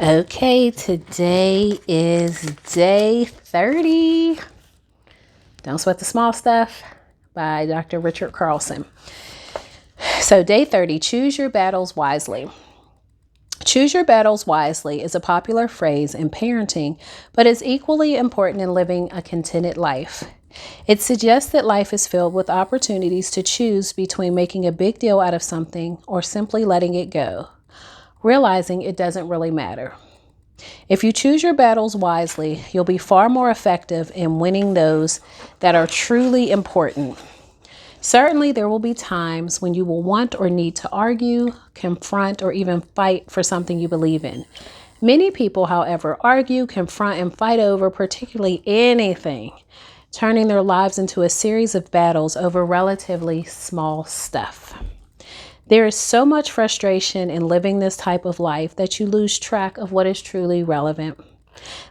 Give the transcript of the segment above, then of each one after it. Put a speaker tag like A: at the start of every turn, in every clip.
A: Okay, today is day 30. Don't Sweat the Small Stuff by Dr. Richard Carlson. So day 30, choose your battles wisely. Choose your battles wisely is a popular phrase in parenting, but is equally important in living a contented life. It suggests that life is filled with opportunities to choose between making a big deal out of something or simply letting it go, realizing it doesn't really matter. If you choose your battles wisely, you'll be far more effective in winning those that are truly important. Certainly, there will be times when you will want or need to argue, confront, or even fight for something you believe in. Many people, however, argue, confront, and fight over particularly anything, turning their lives into a series of battles over relatively small stuff. There is so much frustration in living this type of life that you lose track of what is truly relevant.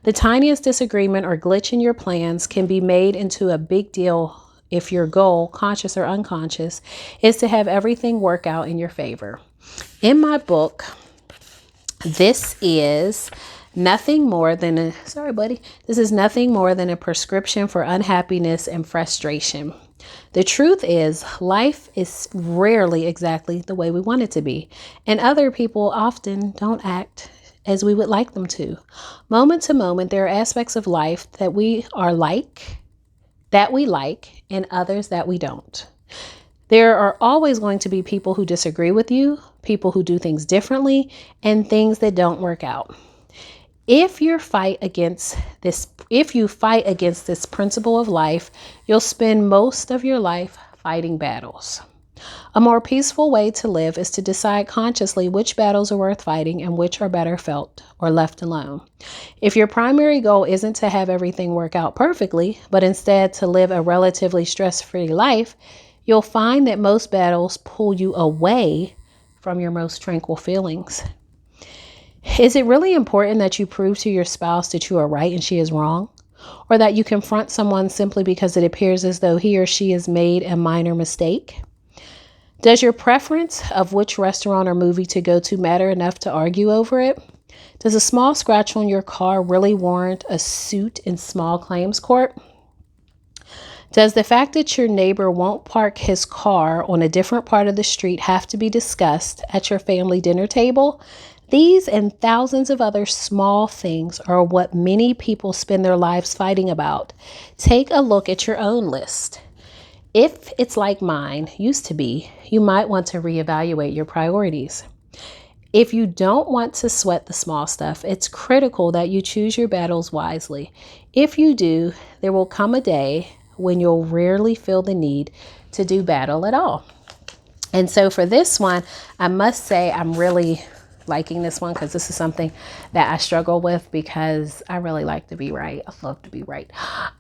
A: The tiniest disagreement or glitch in your plans can be made into a big deal if your goal, conscious or unconscious, is to have everything work out in your favor. In my book, this is nothing more than a prescription for unhappiness and frustration. The truth is, life is rarely exactly the way we want it to be, and other people often don't act as we would like them to. Moment to moment, there are aspects of life that we like, and others that we don't. There are always going to be people who disagree with you, people who do things differently, and things that don't work out. If you fight against this principle of life, you'll spend most of your life fighting battles. A more peaceful way to live is to decide consciously which battles are worth fighting and which are better felt or left alone. If your primary goal isn't to have everything work out perfectly, but instead to live a relatively stress-free life, you'll find that most battles pull you away from your most tranquil feelings. Is it really important that you prove to your spouse that you are right and she is wrong? Or that you confront someone simply because it appears as though he or she has made a minor mistake? Does your preference of which restaurant or movie to go to matter enough to argue over it? Does a small scratch on your car really warrant a suit in small claims court? Does the fact that your neighbor won't park his car on a different part of the street have to be discussed at your family dinner table? These and thousands of other small things are what many people spend their lives fighting about. Take a look at your own list. If it's like mine used to be, you might want to reevaluate your priorities. If you don't want to sweat the small stuff, it's critical that you choose your battles wisely. If you do, there will come a day when you'll rarely feel the need to do battle at all. And so for this one, I must say I'm really liking this one because this is something that I struggle with because I really like to be right. I love to be right.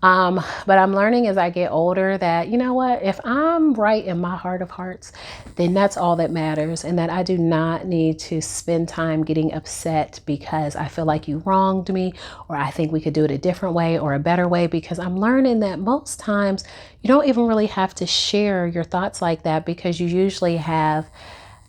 A: But I'm learning as I get older that, you know what, if I'm right in my heart of hearts, then that's all that matters. And that I do not need to spend time getting upset because I feel like you wronged me, or I think we could do it a different way or a better way, because I'm learning that most times you don't even really have to share your thoughts like that because you usually have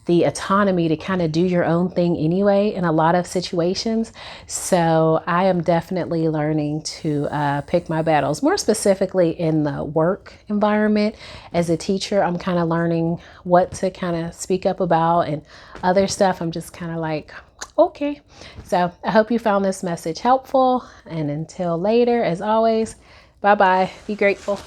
A: the autonomy to kind of do your own thing anyway in a lot of situations. So I am definitely learning to pick my battles, more specifically in the work environment. As a teacher, I'm kind of learning what to kind of speak up about, and other stuff I'm just kind of like, okay. So I hope you found this message helpful, and until later, as always, bye-bye. Be grateful.